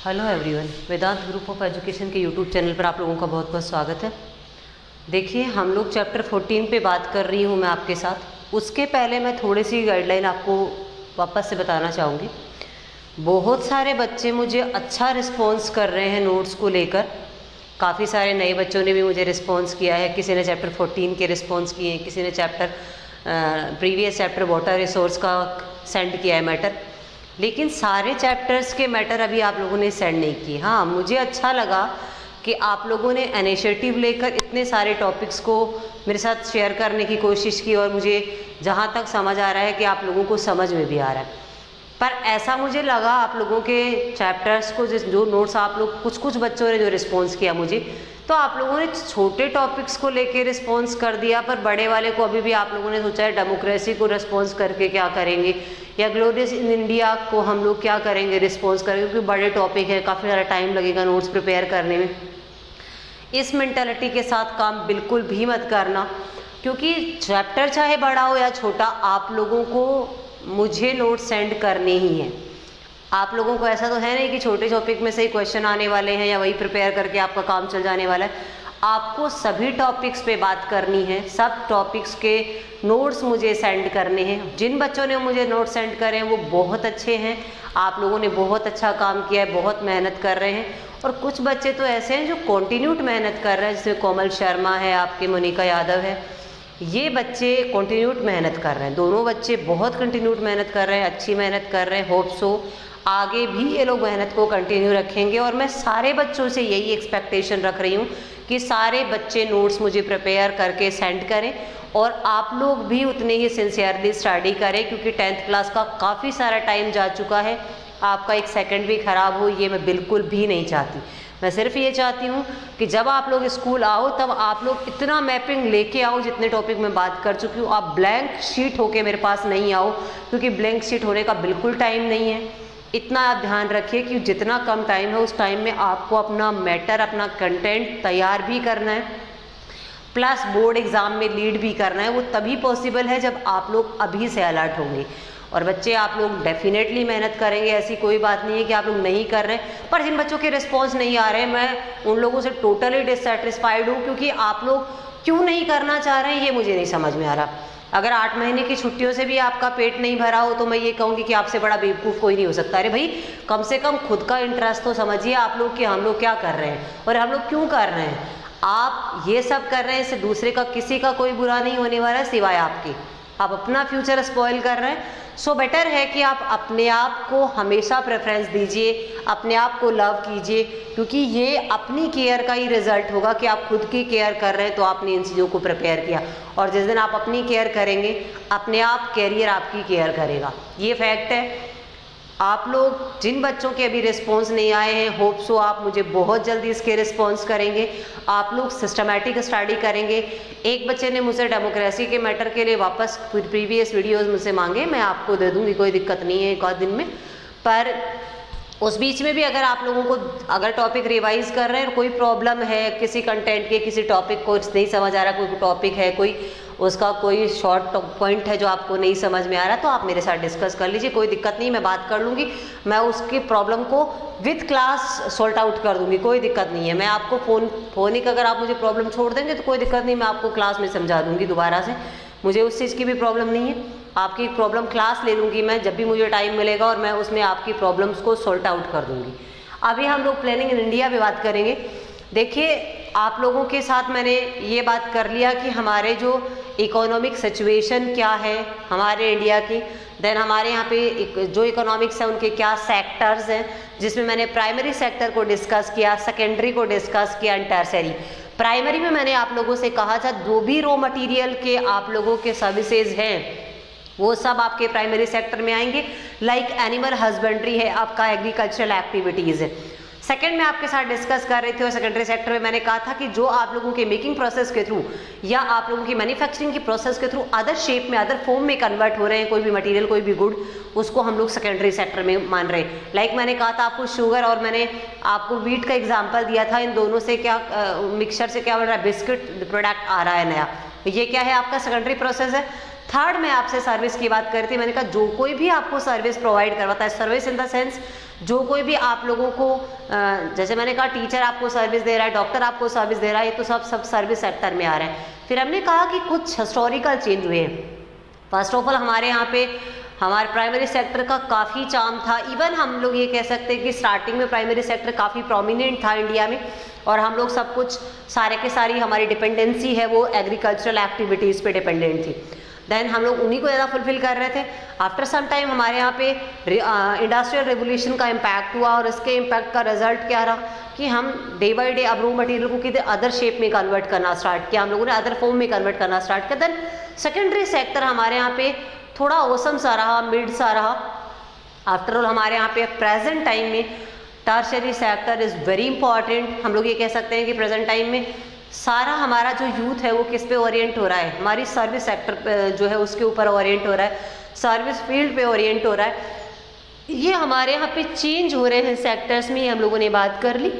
Hello everyone, Vedant group of education के YouTube channel पर आप लोगों का बहुत बहुत स्वागत है। देखिए, हम लोग चैप्टर 14 पे बात कर रही हूँ मैं आपके साथ। उसके पहले मैं थोड़ी सी गाइडलाइन आपको वापस से बताना चाहूँगी। बहुत सारे बच्चे मुझे अच्छा रिस्पॉन्स कर रहे हैं नोट्स को लेकर। काफ़ी सारे नए बच्चों ने भी मुझे रिस्पॉन्स किया है। किसी ने चैप्टर 14 के रिस्पॉन्स किए हैं, किसी ने प्रीवियस चैप्टर वाटर रिसोर्स का सेंड किया है मैटर। लेकिन सारे चैप्टर्स के मैटर अभी आप लोगों ने सेंड नहीं किए। हाँ, मुझे अच्छा लगा कि आप लोगों ने इनिशिएटिव लेकर इतने सारे टॉपिक्स को मेरे साथ शेयर करने की कोशिश की और मुझे जहाँ तक समझ आ रहा है कि आप लोगों को समझ में भी आ रहा है। पर ऐसा मुझे लगा आप लोगों के चैप्टर्स को जो नोट्स आप लोग कुछ बच्चों ने जो रिस्पॉन्स किया मुझे, तो आप लोगों ने छोटे टॉपिक्स को लेके रिस्पॉन्स कर दिया, पर बड़े वाले को अभी भी आप लोगों ने सोचा है डेमोक्रेसी को रिस्पॉन्स करके क्या करेंगे या ग्लोरियस इन इंडिया को हम लोग क्या करेंगे रिस्पॉन्स करेंगे, क्योंकि बड़े टॉपिक है, काफ़ी ज़्यादा टाइम लगेगा नोट्स प्रिपेयर करने में। इस मेंटालिटी के साथ काम बिल्कुल भी मत करना, क्योंकि चैप्टर चाहे बड़ा हो या छोटा, आप लोगों को मुझे नोट सेंड करने ही हैं। आप लोगों को ऐसा तो है नहीं कि छोटे टॉपिक में से ही क्वेश्चन आने वाले हैं या वही प्रिपेयर करके आपका काम चल जाने वाला है। आपको सभी टॉपिक्स पे बात करनी है, सब टॉपिक्स के नोट्स मुझे सेंड करने हैं। जिन बच्चों ने मुझे नोट सेंड करे हैं वो बहुत अच्छे हैं, आप लोगों ने बहुत अच्छा काम किया है, बहुत मेहनत कर रहे हैं। और कुछ बच्चे तो ऐसे हैं जो कंटिन्यूट मेहनत कर रहे हैं, जिसमें कोमल शर्मा है, आपके मोनिका यादव है। ये बच्चे कंटिन्यूट मेहनत कर रहे हैं, दोनों बच्चे बहुत कंटिन्यूट मेहनत कर रहे हैं, अच्छी मेहनत कर रहे हैं। होप सो आगे भी ये लोग मेहनत को कंटिन्यू रखेंगे। और मैं सारे बच्चों से यही एक्सपेक्टेशन रख रही हूँ कि सारे बच्चे नोट्स मुझे प्रिपेयर करके सेंड करें और आप लोग भी उतने ही सिंसियरली स्टडी करें, क्योंकि 10th क्लास का काफ़ी सारा टाइम जा चुका है। आपका एक सेकंड भी ख़राब हो, ये मैं बिल्कुल भी नहीं चाहती। मैं सिर्फ ये चाहती हूँ कि जब आप लोग स्कूल आओ तब आप लोग इतना मैपिंग लेके आओ, जितने टॉपिक मैं बात कर चुकी हूँ। आप ब्लैंक शीट होके मेरे पास नहीं आओ, क्योंकि ब्लैंक शीट होने का बिल्कुल टाइम नहीं है। इतना आप ध्यान रखिए कि जितना कम टाइम है उस टाइम में आपको अपना मैटर, अपना कंटेंट तैयार भी करना है, प्लस बोर्ड एग्ज़ाम में लीड भी करना है। वो तभी पॉसिबल है जब आप लोग अभी से अलर्ट होंगे। और बच्चे, आप लोग डेफिनेटली मेहनत करेंगे, ऐसी कोई बात नहीं है कि आप लोग नहीं कर रहे हैं। पर जिन बच्चों के रिस्पॉन्स नहीं आ रहे हैं, मैं उन लोगों से टोटली डिससेटिस्फाइड हूँ, क्योंकि आप लोग क्यों नहीं करना चाह रहे हैं ये मुझे नहीं समझ में आ रहा। अगर 8 महीने की छुट्टियों से भी आपका पेट नहीं भरा हो तो मैं ये कहूँगी कि आपसे बड़ा बेवकूफ़ कोई नहीं हो सकता। अरे भाई, कम से कम खुद का इंटरेस्ट तो समझिए आप लोग कि हम लोग क्या कर रहे हैं और हम लोग क्यों कर रहे हैं। आप ये सब कर रहे हैं, इससे दूसरे का, किसी का कोई बुरा नहीं होने वाला है सिवाय आपके। आप अपना फ्यूचर स्पॉइल कर रहे हैं। सो बेटर है कि आप अपने आप को हमेशा प्रेफरेंस दीजिए, अपने आप को लव कीजिए, क्योंकि ये अपनी केयर का ही रिजल्ट होगा कि आप खुद की केयर कर रहे हैं तो आपने इन चीज़ों को प्रिपेयर किया। और जिस दिन आप अपनी केयर करेंगे, अपने आप कैरियर आपकी केयर करेगा, ये फैक्ट है। आप लोग जिन बच्चों के अभी रिस्पॉन्स नहीं आए हैं, होप सो आप मुझे बहुत जल्दी इसके रिस्पॉन्स करेंगे। आप लोग सिस्टमैटिक स्टडी करेंगे। एक बच्चे ने मुझसे डेमोक्रेसी के मैटर के लिए वापस प्रीवियस वीडियोस मुझसे मांगे, मैं आपको दे दूंगी, कोई दिक्कत नहीं है एक आध दिन में। पर उस बीच में भी अगर आप लोगों को अगर टॉपिक रिवाइज कर रहे हैं, कोई प्रॉब्लम है किसी कंटेंट के, किसी टॉपिक को नहीं समझ आ रहा, कोई टॉपिक है, कोई उसका कोई शॉर्ट पॉइंट है जो आपको नहीं समझ में आ रहा, तो आप मेरे साथ डिस्कस कर लीजिए, कोई दिक्कत नहीं, मैं बात कर लूँगी। मैं उसकी प्रॉब्लम को विद क्लास सॉल्ट आउट कर दूँगी, कोई दिक्कत नहीं है। मैं आपको फोनिक अगर आप मुझे प्रॉब्लम छोड़ देंगे तो कोई दिक्कत नहीं, मैं आपको क्लास में समझा दूँगी दोबारा से, मुझे उस चीज़ की भी प्रॉब्लम नहीं है। आपकी प्रॉब्लम क्लास ले लूँगी मैं जब भी मुझे टाइम मिलेगा, और मैं उसमें आपकी प्रॉब्लम्स को सॉल्ट आउट कर दूँगी। अभी हम लोग प्लानिंग इन इंडिया पे बात करेंगे। देखिए, आप लोगों के साथ मैंने ये बात कर लिया कि हमारे जो इकोनॉमिक सिचुएशन क्या है हमारे इंडिया की, देन हमारे यहाँ पे जो इकोनॉमिक्स है उनके क्या सेक्टर्स हैं, जिसमें मैंने प्राइमरी सेक्टर को डिस्कस किया, सेकेंडरी को डिस्कस किया, एंड टर्सरी। प्राइमरी में मैंने आप लोगों से कहा था जो भी रॉ मटेरियल के आप लोगों के सर्विसेज हैं वो सब आपके प्राइमरी सेक्टर में आएंगे। लाइक एनिमल हस्बेंड्री है, आपका एग्रीकल्चरल एक्टिविटीज़ है। सेकंड में आपके साथ डिस्कस कर रहे थे, और सेकेंडरी सेक्टर में मैंने कहा था कि जो आप लोगों के मेकिंग प्रोसेस के थ्रू या आप लोगों की मैन्युफैक्चरिंग की प्रोसेस के थ्रू अदर शेप में, अदर फॉर्म में कन्वर्ट हो रहे हैं, कोई भी मटेरियल, कोई भी गुड, उसको हम लोग सेकेंडरी सेक्टर में मान रहे हैं। लाइक मैंने कहा था आपको शुगर और मैंने आपको व्हीट का एग्जाम्पल दिया था, इन दोनों से क्या मिक्सचर से क्या बन रहा है, बिस्किट प्रोडक्ट आ रहा है नया, ये क्या है आपका सेकेंडरी प्रोसेस है। थर्ड मैं आपसे सर्विस की बात करती थी, मैंने कहा जो कोई भी आपको सर्विस प्रोवाइड करवाता है, सर्विस इन द सेंस जो कोई भी आप लोगों को जैसे मैंने कहा टीचर आपको सर्विस दे रहा है, डॉक्टर आपको सर्विस दे रहा है, ये तो सब सर्विस सेक्टर में आ रहे हैं। फिर हमने कहा कि कुछ हिस्टोरिकल चेंज हुए हैं। फर्स्ट ऑफ ऑल हमारे यहाँ पे हमारे प्राइमरी सेक्टर का काफ़ी चार्म था। इवन हम लोग ये कह सकते हैं कि स्टार्टिंग में प्राइमरी सेक्टर काफ़ी प्रोमिनेंट था इंडिया में, और हम लोग सब कुछ सारे के सारी हमारी डिपेंडेंसी है वो एग्रीकल्चरल एक्टिविटीज़ पे डिपेंडेंट थी। देन हम लोग उन्हीं को ज़्यादा फुलफिल कर रहे थे। आफ्टर सम टाइम हमारे यहाँ पे इंडस्ट्रियल रेवोल्यूशन का इम्पैक्ट हुआ, और इसके इम्पैक्ट का रिजल्ट क्या रहा कि हम डे बाई डे अब रॉ मटेरियल को किसी अदर शेप में कन्वर्ट करना स्टार्ट किया, हम लोगों ने अदर फॉर्म में कन्वर्ट करना स्टार्ट किया। देन सेकेंडरी सेक्टर हमारे यहाँ पे थोड़ा औसम सा रहा, मिड सा रहा। आफ्टर ऑल हमारे यहाँ पे प्रेजेंट टाइम में tertiary sector is very important. हम लोग ये कह सकते हैं कि प्रेजेंट टाइम में सारा हमारा जो यूथ है वो किस पे ओरिएंट हो रहा है, हमारी सर्विस सेक्टर जो है उसके ऊपर ओरिएंट हो रहा है, सर्विस फील्ड पे ओरिएंट हो रहा है। ये हमारे यहाँ पे चेंज हो रहे हैं सेक्टर्स में, हम लोगों ने बात कर ली।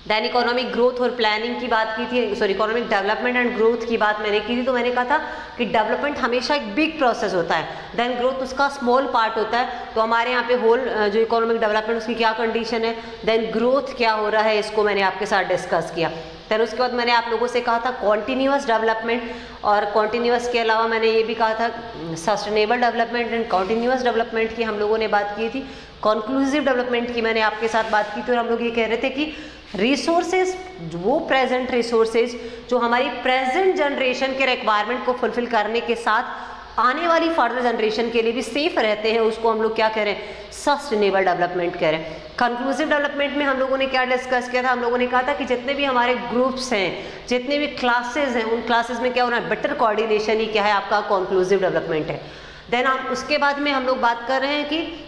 देन इकोनॉमिक ग्रोथ और प्लानिंग की बात की थी, sorry economic development and growth की बात मैंने की थी। तो मैंने कहा था कि डेवलपमेंट हमेशा एक बिग प्रोसेस होता है, देन ग्रोथ उसका स्मॉल पार्ट होता है। तो हमारे यहाँ पे होल जो इकोनॉमिक डेवलपमेंट उसकी क्या कंडीशन है, देन ग्रोथ क्या हो रहा है, इसको मैंने आपके साथ डिस्कस किया। देन उसके बाद मैंने आप लोगों से कहा था कॉन्टीन्यूअस डेवलपमेंट, और कॉन्टीन्यूअस के अलावा मैंने ये भी कहा था sustainable development and continuous development की हम लोगों ने बात की थी। कंक्लूसिव डेवलपमेंट की मैंने आपके साथ बात की थी, और हम लोग ये कह रहे थे कि रिसोर्सेज, वो प्रेजेंट रिसोर्सेज जो हमारी प्रेजेंट जनरेशन के रिक्वायरमेंट को फुलफिल करने के साथ आने वाली फर्दर जनरेशन के लिए भी सेफ रहते हैं, उसको हम लोग क्या कह रहे हैं, सस्टेनेबल डेवलपमेंट कह रहे हैं। कंक्लूसिव डेवलपमेंट में हम लोगों ने क्या डिस्कस किया था, हम लोगों ने कहा था कि जितने भी हमारे ग्रुप्स हैं, जितने भी क्लासेज हैं, उन क्लासेस में क्या हो रहा है, बेटर कोऑर्डिनेशन ही क्या है आपका कंक्लूसिव डेवलपमेंट है। देन हम उसके बाद में हम लोग बात कर रहे हैं कि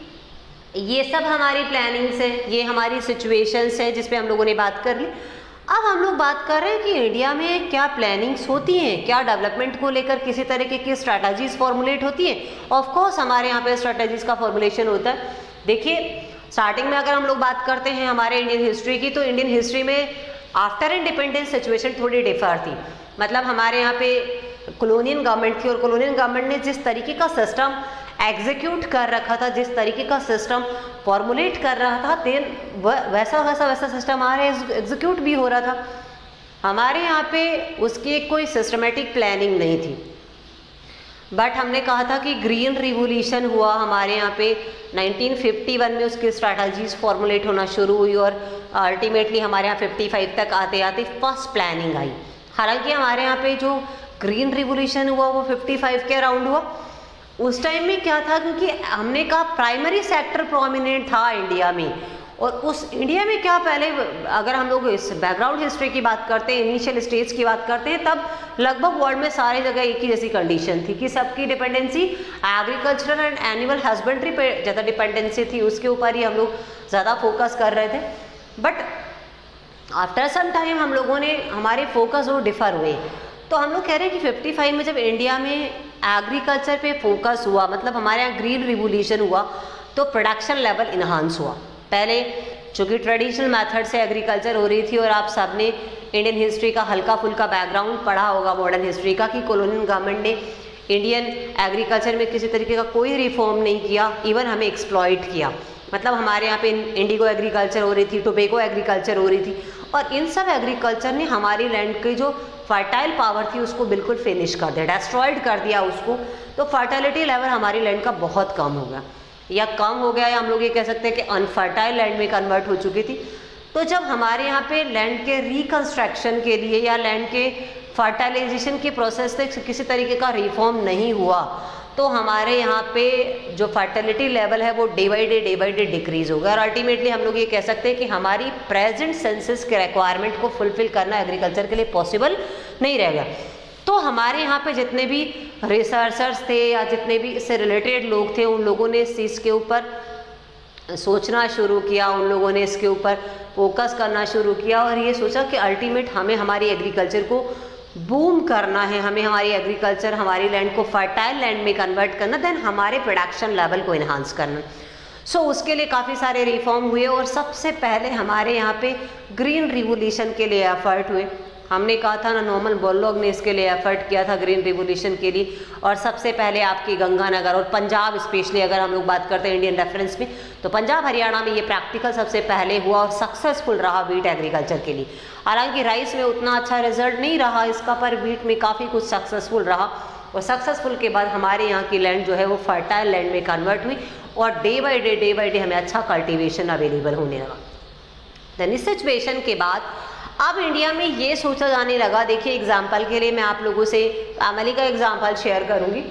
ये सब हमारी प्लानिंग्स है, ये हमारी सिचुएशंस है जिस पे हम लोगों ने बात कर ली। अब हम लोग बात कर रहे हैं कि इंडिया में क्या प्लानिंग्स होती हैं, क्या डेवलपमेंट को लेकर किसी तरीके की स्ट्रैटेजीज फॉर्मुलेट होती है। ऑफ कोर्स हमारे यहाँ पे स्ट्रैटेजीज का फॉर्मुलेशन होता है। देखिए स्टार्टिंग में अगर हम लोग बात करते हैं हमारे इंडियन हिस्ट्री की, तो इंडियन हिस्ट्री में आफ्टर इंडिपेंडेंस सिचुएशन थोड़ी डिफर थी। मतलब हमारे यहाँ पे कॉलोनियल गवर्नमेंट थी, और कॉलोनियल गवर्नमेंट ने जिस तरीके का सिस्टम एग्जीक्यूट कर रखा था, जिस तरीके का सिस्टम फॉर्मुलेट कर रहा था, देन वैसा सिस्टम हमारे एग्जीक्यूट भी हो रहा था। हमारे यहाँ पे उसकी कोई सिस्टमेटिक प्लानिंग नहीं थी। बट हमने कहा था कि ग्रीन रिवोल्यूशन हुआ हमारे यहाँ पे 1951 में, उसकी स्ट्रैटेजीज फॉर्मुलेट होना शुरू हुई, और अल्टीमेटली हमारे यहाँ 55 तक आते आते फर्स्ट प्लानिंग आई। हालांकि हमारे यहाँ पे जो ग्रीन रिवोल्यूशन हुआ वो 55 के अराउंड हुआ। उस टाइम में क्या था, क्योंकि हमने कहा प्राइमरी सेक्टर प्रोमिनेंट था इंडिया में, और उस इंडिया में क्या पहले अगर हम लोग इस बैकग्राउंड हिस्ट्री की बात करते हैं, इनिशियल स्टेज की बात करते हैं, तब लगभग वर्ल्ड में सारी जगह एक ही जैसी कंडीशन थी कि सबकी dependency agricultural and animal husbandry पे ज़्यादा डिपेंडेंसी थी, उसके ऊपर ही हम लोग ज़्यादा फोकस कर रहे थे। बट आफ्टर सम टाइम हम लोगों ने हमारे फोकस वो डिफर हुए। तो हम लोग कह रहे हैं कि 55 में जब इंडिया में एग्रीकल्चर पे फोकस हुआ, मतलब हमारे यहाँ ग्रीन रिवोल्यूशन हुआ, तो प्रोडक्शन लेवल इन्हांस हुआ। पहले चूँकि ट्रेडिशनल मेथड से एग्रीकल्चर हो रही थी, और आप सबने इंडियन हिस्ट्री का हल्का फुल्का बैकग्राउंड पढ़ा होगा मॉडर्न हिस्ट्री का, कि कॉलोनियल गवर्नमेंट ने इंडियन एग्रीकल्चर में किसी तरीके का कोई रिफॉर्म नहीं किया, इवन हमें एक्सप्लॉइट किया। मतलब हमारे यहाँ पे इंडिगो एग्रीकल्चर हो रही थी, टोबैको एग्रीकल्चर हो रही थी, और इन सब एग्रीकल्चर ने हमारी लैंड की जो फर्टाइल पावर थी उसको बिल्कुल फिनिश कर दिया, डेस्ट्रॉयड कर दिया उसको। तो फर्टिलिटी लेवल हमारी लैंड का बहुत कम हो गया, या हम लोग ये कह सकते हैं कि अनफर्टाइल लैंड में कन्वर्ट हो चुकी थी। तो जब हमारे यहाँ पे लैंड के रिकंस्ट्रक्शन के लिए या लैंड के फर्टिलाइजेशन के प्रोसेस से किसी तरीके का रिफॉर्म नहीं हुआ, तो हमारे यहाँ पे जो फर्टिलिटी लेवल है वो डे बाई डे डिक्रीज होगा, और अल्टीमेटली हम लोग ये कह सकते हैं कि हमारी प्रेजेंट सेंसस के रिक्वायरमेंट को फुलफिल करना एग्रीकल्चर के लिए पॉसिबल नहीं रहेगा। तो हमारे यहाँ पे जितने भी रिसर्चर्स थे या जितने भी इससे रिलेटेड लोग थे, उन लोगों ने इस चीज़ के ऊपर सोचना शुरू किया, उन लोगों ने इसके ऊपर फोकस करना शुरू किया, और ये सोचा कि अल्टीमेट हमें हमारी एग्रीकल्चर को बूम करना है, हमें हमारी एग्रीकल्चर, हमारी लैंड को फर्टाइल लैंड में कन्वर्ट करना, देन हमारे प्रोडक्शन लेवल को इन्हांस करना। सो उसके लिए काफ़ी सारे रिफॉर्म हुए, और सबसे पहले हमारे यहाँ पे ग्रीन रिवोल्यूशन के लिए एफर्ट हुए। हमने कहा था ना, नॉर्मन बोरलॉग ने इसके लिए एफर्ट किया था ग्रीन रिवोल्यूशन के लिए। और सबसे पहले आपकी गंगानगर और पंजाब, स्पेशली अगर हम लोग बात करते हैं इंडियन रेफरेंस में, तो पंजाब हरियाणा में ये प्रैक्टिकल सबसे पहले हुआ और सक्सेसफुल रहा व्हीट एग्रीकल्चर के लिए। हालांकि राइस में उतना अच्छा रिजल्ट नहीं रहा इसका, पर व्हीट में काफ़ी कुछ सक्सेसफुल रहा। और सक्सेसफुल के बाद हमारे यहाँ की लैंड जो है वो फर्टाइल लैंड में कन्वर्ट हुई और डे बाई डे हमें अच्छा कल्टीवेशन अवेलेबल होने लगा। देन इस सिचुएशन के बाद अब इंडिया में ये सोचा जाने लगा, देखिए एग्जाम्पल के लिए मैं आप लोगों से फैमिली का एग्जाम्पल शेयर करूँगी।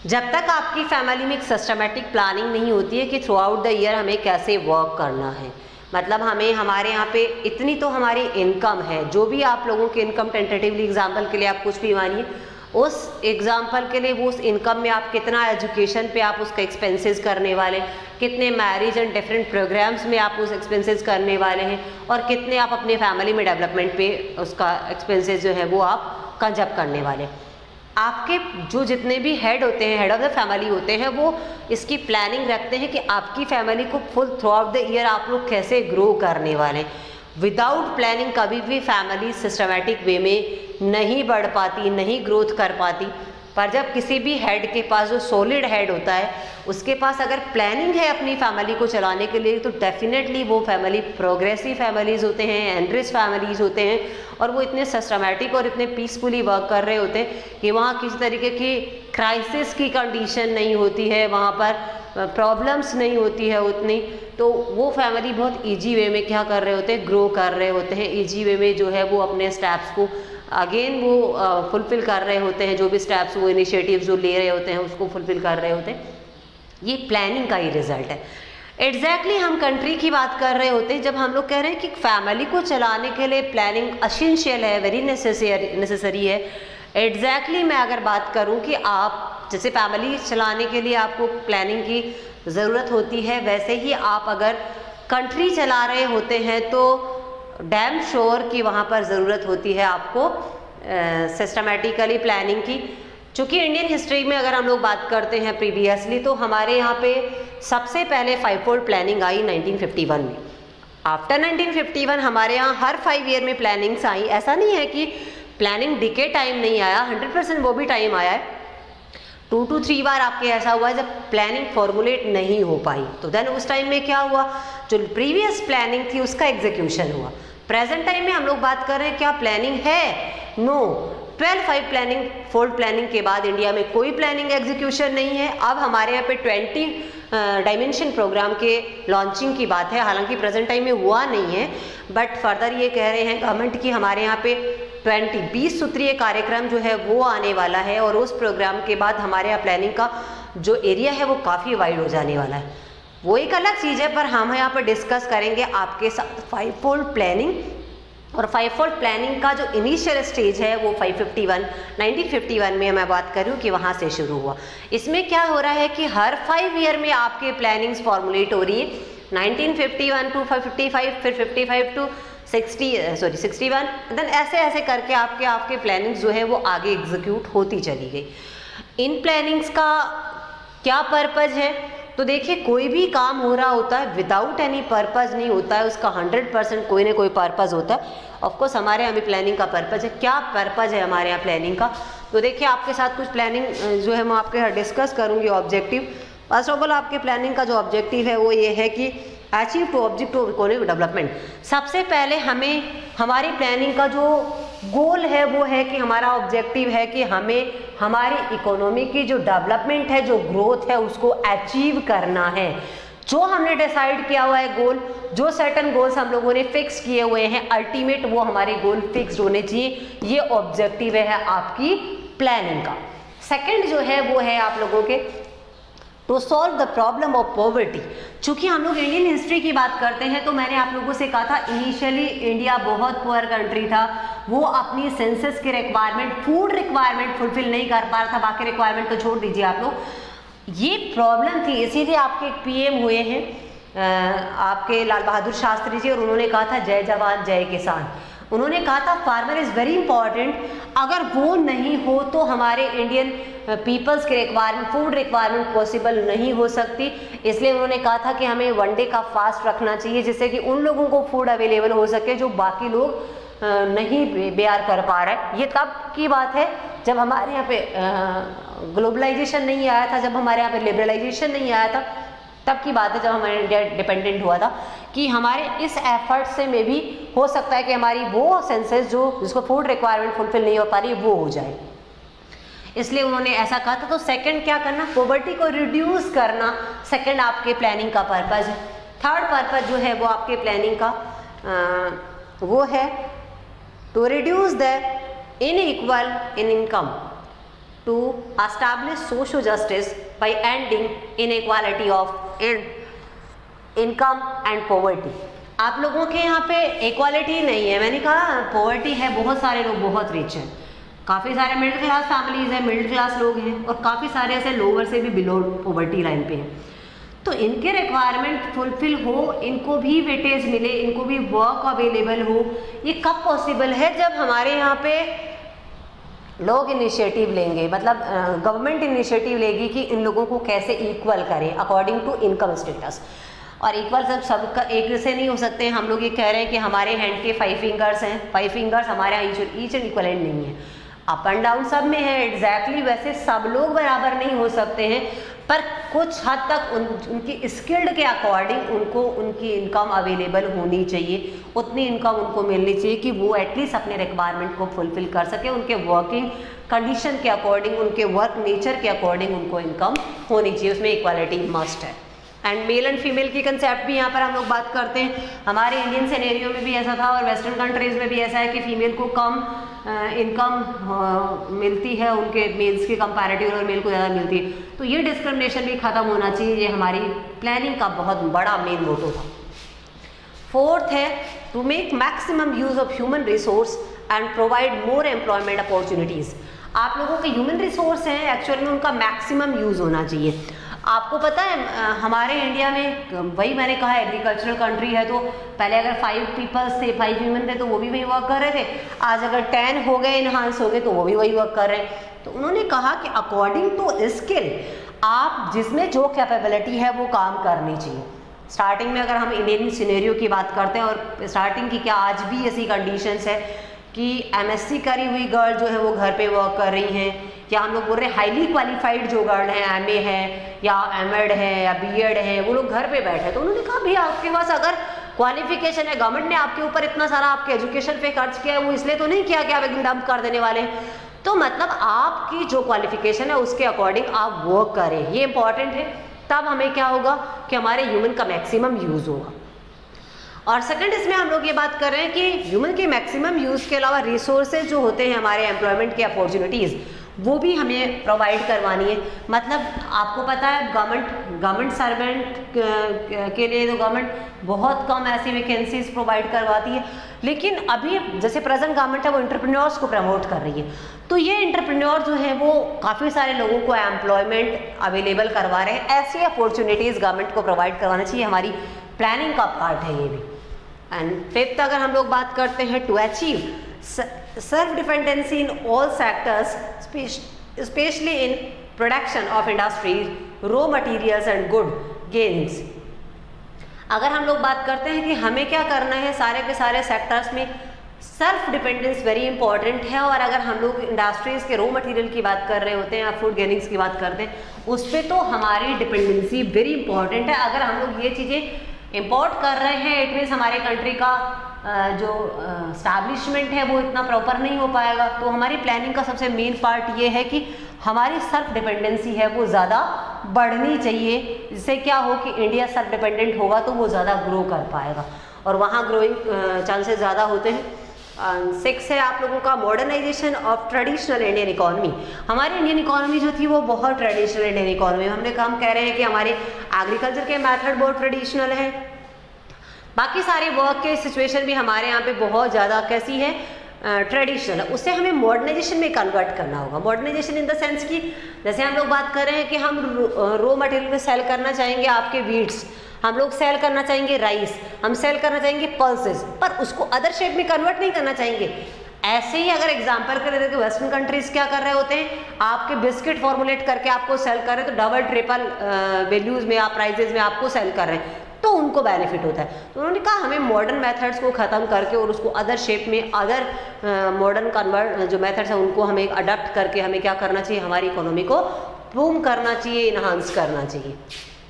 जब तक आपकी फैमिली में एक सिस्टमेटिक प्लानिंग नहीं होती है कि थ्रू आउट द ईयर हमें कैसे वर्क करना है, मतलब हमें हमारे यहाँ पे इतनी तो हमारी इनकम है, जो भी आप लोगों की इनकम टेंटेटिवली एग्जाम्पल के लिए आप कुछ भी मानिए, उस एग्जाम्पल के लिए वो उस इनकम में आप कितना एजुकेशन पे आप उसका एक्सपेंसेस करने वाले, कितने मैरिज एंड डिफरेंट प्रोग्राम्स में आप उस एक्सपेंसेस करने वाले हैं, और कितने आप अपने फैमिली में डेवलपमेंट पे उसका एक्सपेंसेस जो है वो आप कंजप करने वाले। आपके जो जितने भी हेड होते हैं, हेड ऑफ द फैमिली होते हैं, वो इसकी प्लानिंग रखते हैं कि आपकी फैमिली को full through out the year आप लोग कैसे ग्रो करने वाले हैं। विदाउट प्लानिंग कभी भी फैमिली सिस्टमेटिक वे में नहीं बढ़ पाती, नहीं ग्रोथ कर पाती। पर जब किसी भी हेड के पास, जो सॉलिड हेड होता है, उसके पास अगर प्लानिंग है अपनी फैमिली को चलाने के लिए, तो डेफिनेटली वो फैमिली प्रोग्रेसिव फैमिलीज होते हैं, एनरिच फैमिलीज होते हैं, और वो इतने सिस्टमेटिक और इतने पीसफुली वर्क कर रहे होते हैं कि वहाँ किसी तरीके की क्राइसिस की कंडीशन नहीं होती है, वहाँ पर प्रॉब्लम्स नहीं होती है उतनी। तो वो फैमिली बहुत ईजी वे में क्या कर रहे होते हैं, ग्रो कर रहे होते हैं, ईजी वे में जो है वो अपने स्टेप्स को अगेन वो फुलफिल कर रहे होते हैं, जो भी स्टेप्स वो इनिशिएटिव्स जो ले रहे होते हैं उसको फुलफिल कर रहे होते हैं। ये प्लानिंग का ही रिजल्ट है। एग्जैक्टली हम कंट्री की बात कर रहे होते हैं जब हम लोग कह रहे हैं कि फैमिली को चलाने के लिए प्लानिंग एसेंशियल है, वेरी नेसेसरी है। एग्जैक्टली मैं अगर बात करूं कि आप जैसे फैमिली चलाने के लिए आपको प्लानिंग की ज़रूरत होती है, वैसे ही आप अगर कंट्री चला रहे होते हैं तो डैम श्योर कि वहाँ पर ज़रूरत होती है आपको सिस्टमेटिकली प्लानिंग की। चूँकि इंडियन हिस्ट्री में अगर हम लोग बात करते हैं प्रीवियसली, तो हमारे यहाँ पे सबसे पहले 5-fold प्लानिंग आई 1951 में। आफ्टर 1951 हमारे यहाँ हर 5 ईयर में प्लानिंग्स आई। ऐसा नहीं है कि प्लानिंग डिके टाइम नहीं आया, 100% वो भी टाइम आया है। 2 to 3 बार आपके ऐसा हुआ है जब प्लानिंग फॉर्मुलेट नहीं हो पाई, तो देन उस टाइम में क्या हुआ, जो प्रीवियस प्लानिंग थी उसका एग्जीक्यूशन हुआ। प्रेजेंट टाइम में हम लोग बात कर रहे हैं क्या प्लानिंग है? नो। 12-5 प्लानिंग, फोल्ड प्लानिंग के बाद इंडिया में कोई प्लानिंग एग्जीक्यूशन नहीं है। अब हमारे यहाँ पे 20 डायमेंशन प्रोग्राम के लॉन्चिंग की बात है, हालांकि प्रेजेंट टाइम में हुआ नहीं है, बट फर्दर ये कह रहे हैं गवर्नमेंट की हमारे यहाँ पे 20 सूत्रीय कार्यक्रम जो है वो आने वाला है, और उस प्रोग्राम के बाद हमारे यहाँ प्लानिंग का जो एरिया है वो काफ़ी वाइड हो जाने वाला है। वो एक अलग चीज़ है, पर हम यहाँ पर डिस्कस करेंगे आपके साथ 5-fold प्लानिंग। और 5-fold प्लानिंग का जो इनिशियल स्टेज है वो 1951 में मैं बात करूँ कि वहाँ से शुरू हुआ। इसमें क्या हो रहा है कि हर 5 ईयर में आपके प्लानिंग्स फॉर्मुलेट हो रही है। 1951 to 55, फिर 55 to 61, देन ऐसे ऐसे करके आपके प्लानिंग्स जो है वो आगे एग्जीक्यूट होती चली गई। इन प्लानिंग्स का क्या पर्पज है? तो देखिए, कोई भी काम हो रहा होता है विदाउट एनी पर्पज नहीं होता है, उसका 100% कोई ना कोई पर्पज होता है। ऑफकोर्स हमारे यहाँ भी प्लानिंग का पर्पज है। क्या पर्पज है हमारे यहाँ प्लानिंग का? तो देखिए, आपके साथ कुछ प्लानिंग जो है मैं आपके यहाँ डिस्कस करूँगी। ऑब्जेक्टिव, फर्स्ट ऑफ ऑल आपके प्लानिंग का जो ऑब्जेक्टिव है वो ये है कि achieve to objective economic development. सबसे पहले हमें हमारी प्लानिंग का जो गोल है वो है कि हमारा ऑब्जेक्टिव है कि हमें हमारी इकोनॉमी की जो डेवलपमेंट है, जो ग्रोथ है, उसको अचीव करना है। जो हमने डिसाइड किया हुआ है गोल, जो सर्टेन गोल्स हम लोगों ने फिक्स किए हुए हैं, अल्टीमेट वो हमारे गोल फिक्स होने चाहिए। ये ऑब्जेक्टिव है आपकी प्लानिंग का। सेकंड जो है वो है आप लोगों के to solve the problem of poverty. चूंकि हम लोग इंडियन हिस्ट्री की बात करते हैं तो मैंने आप लोगों से कहा था इनिशियली इंडिया बहुत पुअर कंट्री था, वो अपनी सेंसस के रिक्वायरमेंट, फूड रिक्वायरमेंट फुलफिल नहीं कर पा रहा था। बाकी रिक्वायरमेंट तो छोड़ दीजिए आप लोग, ये प्रॉब्लम थी। इसीलिए आपके पीएम हुए हैं आपके लाल बहादुर शास्त्री जी, और उन्होंने कहा था जय जवान जय किसान। उन्होंने कहा था फार्मर इज़ वेरी इंपॉर्टेंट, अगर वो नहीं हो तो हमारे इंडियन पीपल्स के रिक्वायरमेंट, फूड रिक्वायरमेंट पॉसिबल नहीं हो सकती। इसलिए उन्होंने कहा था कि हमें 1 डे का फास्ट रखना चाहिए, जिससे कि उन लोगों को फूड अवेलेबल हो सके जो बाकी लोग नहीं बेयर कर पा रहा है। ये तब की बात है जब हमारे यहाँ पे ग्लोबलाइजेशन नहीं आया था, जब हमारे यहाँ पे लिबरलाइजेशन नहीं आया था, तब की बात है जब हमारा इंडिया डिपेंडेंट हुआ था कि हमारे इस एफर्ट से में भी हो सकता है कि हमारी वो सेंसेस जो जिसको फूड रिक्वायरमेंट फुलफिल नहीं हो पा रही वो हो जाए, इसलिए उन्होंने ऐसा कहा था। तो सेकंड क्या करना, पॉवर्टी को रिड्यूस करना सेकंड आपके प्लानिंग का पर्पज़ है। थर्ड पर्पज़ जो है वो आपके प्लानिंग का वो है to reduce the inequal in income, to establish social justice by ending inequality of income and poverty. आप लोगों के यहाँ पे इक्वालिटी नहीं है, मैंने कहा पॉवर्टी है, बहुत सारे लोग बहुत रिच हैं, काफ़ी सारे मिडिल क्लास फैमिलीज हैं, मिडिल क्लास लोग हैं, और काफ़ी सारे ऐसे लोअर से भी बिलो पॉवर्टी लाइन पे हैं। तो इनके रिक्वायरमेंट फुलफिल हो, इनको भी वेटेज मिले, इनको भी वर्क अवेलेबल हो, ये कब पॉसिबल है, जब हमारे यहाँ पे लोग इनिशिएटिव लेंगे, मतलब गवर्नमेंट इनिशिएटिव लेगी कि इन लोगों को कैसे इक्वल करें अकॉर्डिंग टू इनकम स्टेटस। और इक्वल सबका एक जैसे नहीं हो सकते हैं। हम लोग ये कह रहे हैं कि हमारे हैंड के 5 फिंगर्स हैं, 5 फिंगर्स हमारे यहाँ ईच एंड इक्वलेंट नहीं है, अप एंड डाउन सब में है एग्जैक्टली, वैसे सब लोग बराबर नहीं हो सकते हैं, पर कुछ हद तक उनकी स्किल्ड के अकॉर्डिंग उनको उनकी इनकम अवेलेबल होनी चाहिए, उतनी इनकम उनको मिलनी चाहिए कि वो एटलीस्ट अपने रिक्वायरमेंट को फुलफिल कर सके, उनके वर्किंग कंडीशन के अकॉर्डिंग, उनके वर्क नेचर के अकॉर्डिंग उनको इनकम होनी चाहिए, उसमें इक्वालिटी मस्ट है। एंड मेल एंड फीमेल की कंसेप्ट भी यहाँ पर हम लोग बात करते हैं। हमारे इंडियन सिनेरियो में भी ऐसा था और वेस्टर्न कंट्रीज़ में भी ऐसा है कि फीमेल को कम इनकम मिलती है उनके मेल्स के कंपैरेटिव, और मेल को ज़्यादा मिलती है। तो ये डिस्क्रिमिनेशन भी ख़त्म होना चाहिए, ये हमारी प्लानिंग का बहुत बड़ा मेन मोटो था। फोर्थ है to make maximum use of human resource and provide more employment opportunities. आप लोगों के ह्यूमन रिसोर्स हैं एक्चुअल में उनका मैक्सिमम यूज़ होना चाहिए। आपको पता है हमारे इंडिया में, वही मैंने कहा एग्रीकल्चरल कंट्री है, तो पहले अगर 5 पीपल्स थे, 5 ह्यूमन थे तो वो भी वही वर्क कर रहे थे, आज अगर 10 हो गए, इन्हांस हो गए तो वो भी वही वर्क कर रहे हैं। तो उन्होंने कहा कि अकॉर्डिंग टू स्किल आप जिसमें जो कैपेबिलिटी है वो काम करनी चाहिए। स्टार्टिंग में अगर हम इंडियन सिनेरियो की बात करते हैं, और स्टार्टिंग की क्या आज भी ऐसी कंडीशंस है कि MSc करी हुई गर्ल जो है वो घर पे वर्क कर रही हैं, या हम लोग बोल रहे हैं हाईली क्वालिफाइड जो गर्ल हैं, MA है या MEd है या BEd है, वो लोग घर पे बैठे। तो उन्होंने कहा भैया आपके पास अगर क्वालिफिकेशन है, गवर्नमेंट ने आपके ऊपर इतना सारा आपके एजुकेशन पे खर्च किया है, वो इसलिए तो नहीं किया कि आप एकदम डंप कर देने वाले हैं। तो मतलब आपकी जो क्वालिफिकेशन है उसके अकॉर्डिंग आप वर्क करें, ये इंपॉर्टेंट है। तब हमें क्या होगा कि हमारे ह्यूमन का मैक्सिमम यूज़ होगा। और सेकंड इसमें हम लोग ये बात कर रहे हैं कि ह्यूमन के मैक्सिमम यूज़ के अलावा रिसोर्सेज जो होते हैं हमारे एम्प्लॉयमेंट की अपॉर्चुनिटीज़ वो भी हमें प्रोवाइड करवानी है। मतलब आपको पता है गवर्नमेंट सर्वेंट के लिए तो गवर्नमेंट बहुत कम ऐसी वैकेंसीज प्रोवाइड करवाती है, लेकिन अभी जैसे प्रेजेंट गवर्नमेंट है वो एंटरप्रेन्योर्स को प्रमोट कर रही है। तो ये एंटरप्रेन्योर जो है वो काफ़ी सारे लोगों को एम्प्लॉयमेंट अवेलेबल करवा रहे हैं। ऐसी अपॉर्चुनिटीज़ गवर्नमेंट को प्रोवाइड करवाना चाहिए, हमारी प्लानिंग का पार्ट है ये भी। एंड फिफ्थ अगर हम लोग बात करते हैं to achieve self dependency in all sectors specially in production of industries, raw materials and good gains. अगर हम लोग बात करते हैं कि हमें क्या करना है सारे के सारे सेक्टर्स में, सेल्फ डिपेंडेंस वेरी इंपॉर्टेंट है। और अगर हम लोग इंडस्ट्रीज़ के रॉ मटेरियल की बात कर रहे होते हैं या फूड गेनिंग्स की बात करते हैं, उस पर तो हमारी डिपेंडेंसी वेरी इंपॉर्टेंट है। अगर हम लोग ये चीज़ें इम्पोर्ट कर रहे हैं इट मीन्स हमारे कंट्री का जो स्टैब्लिशमेंट है वो इतना प्रॉपर नहीं हो पाएगा। तो हमारी प्लानिंग का सबसे मेन पार्ट ये है कि हमारी सेल्फ डिपेंडेंसी है वो ज़्यादा बढ़नी चाहिए, जिससे क्या हो कि इंडिया सेल्फ डिपेंडेंट होगा तो वो ज़्यादा ग्रो कर पाएगा और वहाँ ग्रोइंग चांसेस ज़्यादा होते हैं। 6 है आप लोगों का modernization of traditional Indian economy. हमारी इंडियन इकोनॉमी जो थी वो बहुत ट्रेडिशनल इंडियन इकोनॉमी, हमने काम कह रहे हैं कि हमारे एग्रीकल्चर के मेथड बहुत ट्रेडिशनल है, बाकी सारे वर्क के सिचुएशन भी हमारे यहाँ पे बहुत ज़्यादा कैसी है ट्रेडिशनल है। उससे हमें मॉडर्नाइजेशन में कन्वर्ट करना होगा। मॉडर्नाइजेशन इन द सेंस कि जैसे हम लोग बात कर रहे हैं कि हम रॉ मटेरियल में सेल करना चाहेंगे आपके वीट्स, हम लोग सेल करना चाहेंगे राइस, हम सेल करना चाहेंगे पल्सेस, पर उसको अदर शेप में कन्वर्ट नहीं करना चाहेंगे। ऐसे ही अगर एग्जांपल करें तो वेस्टर्न कंट्रीज क्या कर रहे होते हैं, आपके बिस्किट फॉर्मुलेट करके आपको सेल कर रहे हैं तो डबल ट्रिपल वैल्यूज में आप प्राइजेज में आपको सेल कर रहे हैं। तो उनको बेनिफिट होता है। तो उन्होंने कहा हमें मॉडर्न मेथड्स को ख़त्म करके और उसको अदर शेप में, अदर मॉडर्न कन्वर्ट जो मेथड्स हैं उनको हमें अडॉप्ट करके हमें क्या करना चाहिए, हमारी इकोनॉमी को बूम करना चाहिए, इन्हांस करना चाहिए।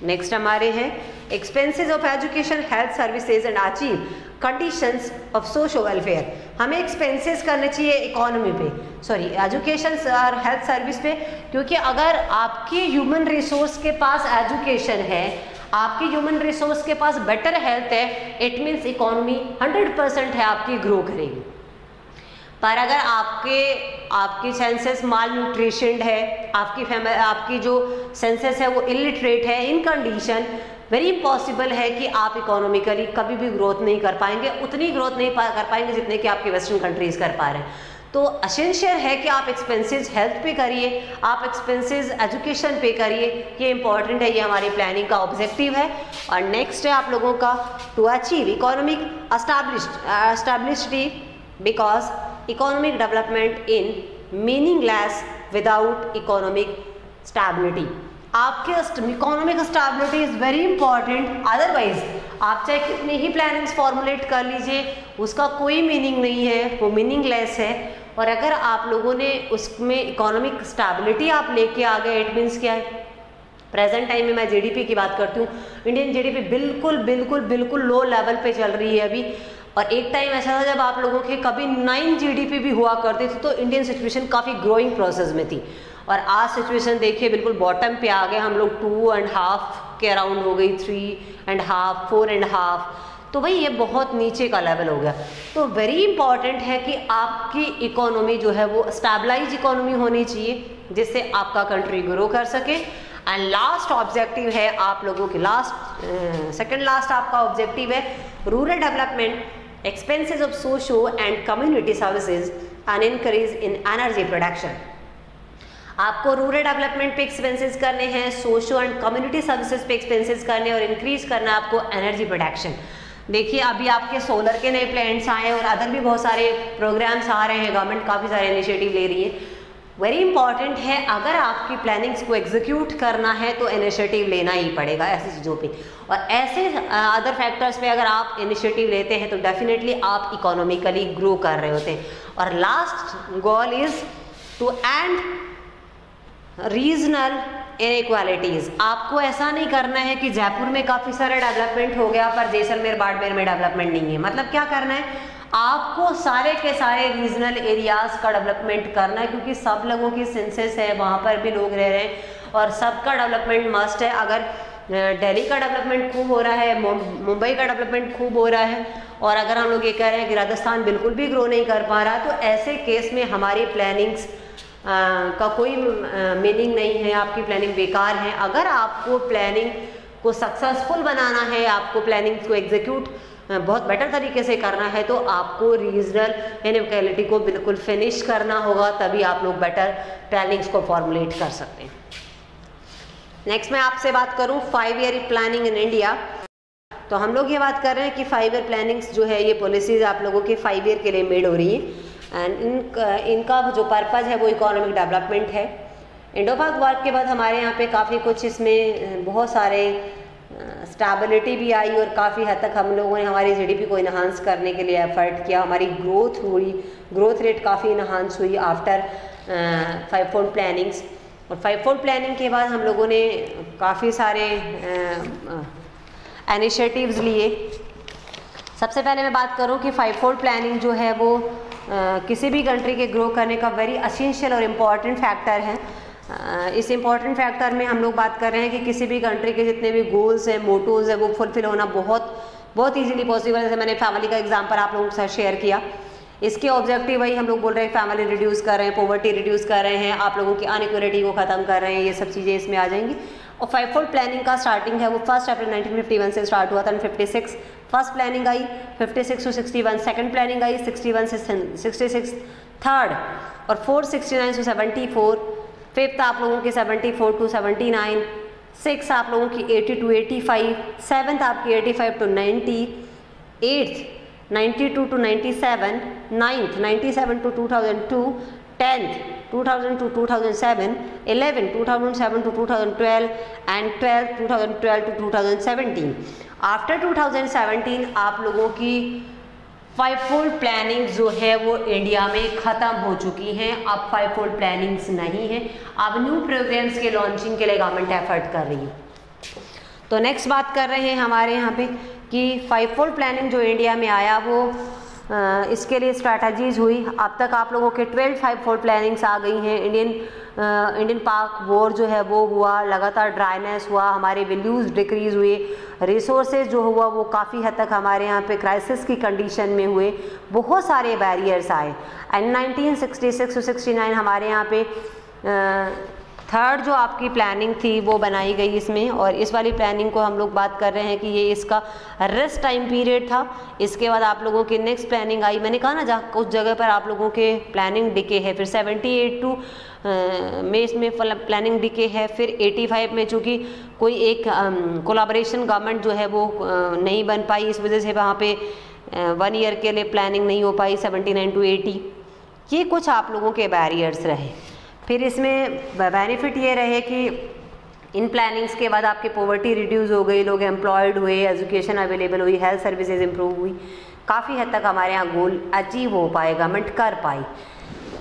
नेक्स्ट हमारे हैं expenses of education, health services and achieve conditions of social welfare. हमें एक्सपेंसेस करने चाहिए इकोनॉमी पे, सॉरी एजुकेशन और हेल्थ सर्विस पे, क्योंकि अगर आपकी ह्यूमन रिसोर्स के पास एजुकेशन है, आपकी ह्यूमन रिसोर्स के पास बेटर हेल्थ है, इट मीन्स इकोनॉमी 100% है आपकी ग्रो करेगी। पर अगर आपकी सेंसस माल न्यूट्रिशनड है, आपकी जो सेंसस है वो इलिटरेट है, इन कंडीशन वेरी इम्पॉसिबल है कि आप इकोनॉमिकली कभी भी ग्रोथ नहीं कर पाएंगे, उतनी ग्रोथ नहीं कर पाएंगे जितने कि आपके वेस्टर्न कंट्रीज कर पा रहे हैं। तो असेंशियल है कि आप एक्सपेंसेस हेल्थ पे करिए, आप एक्सपेंसेस एजुकेशन पे करिए, ये इंपॉर्टेंट है, ये हमारी प्लानिंग का ऑब्जेक्टिव है। और नेक्स्ट है आप लोगों का to achieve economic established, because economic development in meaningless without economic stability. आपके economic stability is very important, otherwise आप चाहे कितनी ही प्लानिंग्स फॉर्मुलेट कर लीजिए उसका कोई मीनिंग नहीं है, वो मीनिंगलेस है। और अगर आप लोगों ने उसमें इकोनॉमिक स्टेबिलिटी आप लेके आ गए, इट मीन्स क्या है, प्रेजेंट टाइम में मैं जीडीपी की बात करती हूँ, इंडियन जीडीपी बिल्कुल बिल्कुल बिल्कुल लो लेवल पे चल रही है अभी। और एक टाइम ऐसा था जब आप लोगों के कभी 9 जीडीपी भी हुआ करती थी, तो इंडियन सिचुएशन काफ़ी ग्रोइंग प्रोसेस में थी। और आज सिचुएशन देखिए बिल्कुल बॉटम पे आ गए हम लोग, 2.5 के अराउंड हो गई, 3.5, 4.5, तो भाई ये बहुत नीचे का लेवल हो गया। तो वेरी इंपॉर्टेंट है कि आपकी इकोनॉमी जो है वो स्टेबलाइज इकोनॉमी होनी चाहिए, जिससे आपका कंट्री ग्रो कर सके। एंड लास्ट ऑब्जेक्टिव है आप लोगों के, सेकेंड लास्ट आपका ऑब्जेक्टिव है rural development, expenses of socio and community services and increase in energy production. आपको रूरल डेवलपमेंट पे एक्सपेंसेस करने हैं, सोशो एंड कम्युनिटी सर्विसेज पे एक्सपेंसेस करने और इंक्रीज करना आपको एनर्जी प्रोडक्शन। देखिए अभी आपके सोलर के नए प्लांट्स आए और अदर भी बहुत सारे प्रोग्राम्स आ रहे हैं, गवर्नमेंट काफ़ी सारे इनिशिएटिव ले रही है। वेरी इंपॉर्टेंट है, अगर आपकी प्लानिंग्स को एग्जीक्यूट करना है तो इनिशिएटिव लेना ही पड़ेगा ऐसी चीज़ों पे, और ऐसे अदर फैक्टर्स पे अगर आप इनिशिएटिव लेते हैं तो डेफिनेटली आप इकोनॉमिकली ग्रो कर रहे होते हैं। और last goal is to end regional inequalities. आपको ऐसा नहीं करना है कि जयपुर में काफ़ी सारा डेवलपमेंट हो गया पर जैसलमेर बाड़मेर में डेवलपमेंट नहीं है। मतलब क्या करना है, आपको सारे के सारे रीजनल एरियाज़ का डेवलपमेंट करना है, क्योंकि सब लोगों की सेंसेस है, वहाँ पर भी लोग रह रहे हैं और सबका डेवलपमेंट मस्ट है। अगर दिल्ली का डेवलपमेंट खूब हो रहा है, मुंबई का डेवलपमेंट खूब हो रहा है, और अगर हम लोग ये कह रहे हैं कि राजस्थान बिल्कुल भी ग्रो नहीं कर पा रहा, तो ऐसे केस में हमारी प्लानिंग्स का कोई मीनिंग नहीं है, आपकी प्लानिंग बेकार है। अगर आपको प्लानिंग को सक्सेसफुल बनाना है, आपको प्लानिंग को एग्जीक्यूट बहुत बेटर तरीके से करना है, तो आपको रीजनल इनइक्वालिटी को बिल्कुल फिनिश करना होगा, तभी आप लोग बेटर प्लानिंग्स को फॉर्मुलेट कर सकते हैं। नेक्स्ट मैं आपसे बात करूं 5 ईयर प्लानिंग इन इंडिया। तो हम लोग ये बात कर रहे हैं कि 5 ईयर प्लानिंग्स जो है ये पॉलिसीज आप लोगों के 5 ईयर के लिए मेड हो रही है, एंड इनका जो पर्पज़ है वो इकोनॉमिक डेवलपमेंट है। इंडो पाक वॉर के बाद हमारे यहाँ पे काफ़ी कुछ इसमें बहुत सारे स्टेबिलिटी भी आई और काफ़ी हद तक हम लोगों ने हमारी जीडीपी को इन्हांस करने के लिए एफर्ट किया, हमारी ग्रोथ हुई, ग्रोथ रेट काफ़ी इन्हांस हुई आफ्टर 5-fold प्लानिंग्स। और 5-fold प्लानिंग के बाद हम लोगों ने काफ़ी सारे इनिशिएटिव्स लिए। सबसे पहले मैं बात करूं कि 5-fold प्लानिंग जो है वो किसी भी कंट्री के ग्रो करने का वेरी एसेंशियल और इम्पॉर्टेंट फैक्टर है। इस इम्पॉर्टेंट फैक्टर में हम लोग बात कर रहे हैं कि किसी भी कंट्री के जितने भी गोल्स हैं, मोटोज़ हैं, वो फुलफिल होना बहुत ईजीली पॉसिबल है। जैसे मैंने फैमिली का एग्जांपल आप लोगों के साथ शेयर किया, इसके ऑब्जेक्टिव वही हम लोग बोल रहे हैं, फैमिली रिड्यूस कर रहे हैं, पॉवर्टी रिड्यूस कर रहे हैं, आप लोगों की अनइक्वालिटी को ख़त्म कर रहे हैं, ये सब चीज़ें इसमें आ जाएंगी। और 5-fold प्लानिंग का स्टार्टिंग है वो 1 अप्रैल 1951 से स्टार्ट हुआ था। 56 first planning I, 56 to 61 second planning आई, 61 से 66 थर्ड, और 4 69 to 74 फिफ्थ आप लोगों की 74 to 79, 6 आप लोगों की 80 to 85, 7th आपकी 85 to 90, 8th 92 to 97, 9th 97 to 2002, 10th 2000 to 2007, 11 2007 to 2012 and 12 2012 to 2017. After 2017 आप लोगों की 5-fold प्लानिंग जो है वो इंडिया में ख़त्म हो चुकी हैं। अब 5-fold प्लानिंग्स नहीं है, अब न्यू प्रोग्राम्स के लॉन्चिंग के लिए गवर्नमेंट एफर्ट कर रही है। तो नेक्स्ट बात कर रहे हैं हमारे यहाँ पे कि 5-fold प्लानिंग जो इंडिया में आया वो इसके लिए स्ट्रैटेजीज हुई। अब तक आप लोगों के 12 5-fold प्लानिंग्स आ गई हैं। इंडियन पाक वॉर जो है वो हुआ, लगातार ड्राइनेस हुआ, हमारे वैल्यूज़ डिक्रीज़ हुए, रिसोर्सेज जो हुआ वो काफ़ी हद तक हमारे यहाँ पे क्राइसिस की कंडीशन में हुए, बहुत सारे बैरियर्स आए। एंड 1966 to 69 हमारे यहाँ पे थर्ड जो आपकी प्लानिंग थी वो बनाई गई इसमें, और इस वाली प्लानिंग को हम लोग बात कर रहे हैं कि ये इसका रेस्ट टाइम पीरियड था। इसके बाद आप लोगों की नेक्स्ट प्लानिंग आई, मैंने कहा ना जहाँ कुछ जगह पर आप लोगों के प्लानिंग डिके है, फिर 78 टू में इसमें प्लानिंग डिके है, फिर 85 में चूँकि कोई एक कोलाबोरेशन गवर्नमेंट जो है वो नहीं बन पाई, इस वजह से वहाँ पे 1 ईयर के लिए प्लानिंग नहीं हो पाई 79 to 80। ये कुछ आप लोगों के बैरियर्स रहे। फिर इसमें बेनिफिट ये रहे कि इन प्लानिंग्स के बाद आपकी पॉवर्टी रिड्यूस हो गई, लोग एम्प्लॉयड हुए, एजुकेशन अवेलेबल हुई, हेल्थ सर्विसेज इंप्रूव हुई, काफ़ी हद तक हमारे यहाँ गोल अचीव हो पाए, गवर्नमेंट कर पाई।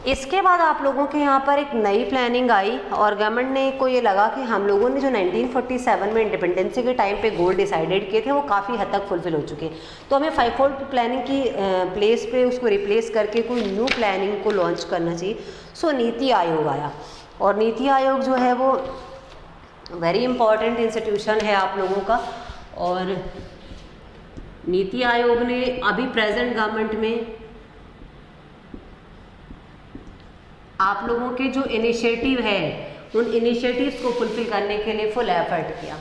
इसके बाद आप लोगों के यहाँ पर एक नई प्लानिंग आई और गवर्नमेंट ने को ये लगा कि हम लोगों ने जो 1947 में इंडिपेंडेंसी के टाइम पे गोल डिसाइडेड किए थे वो काफ़ी हद तक फुलफिल हो चुके हैं, तो हमें 5-fold प्लानिंग की प्लेस पे उसको रिप्लेस करके कोई न्यू प्लानिंग को लॉन्च करना चाहिए। सो नीति आयोग आया, और नीति आयोग जो है वो वेरी इंपॉर्टेंट इंस्टीट्यूशन है आप लोगों का। और नीति आयोग ने अभी प्रेजेंट गवर्नमेंट में आप लोगों के जो इनिशिएटिव है उन इनिशिएटिव्स को फुलफिल करने के लिए फुल एफर्ट किया।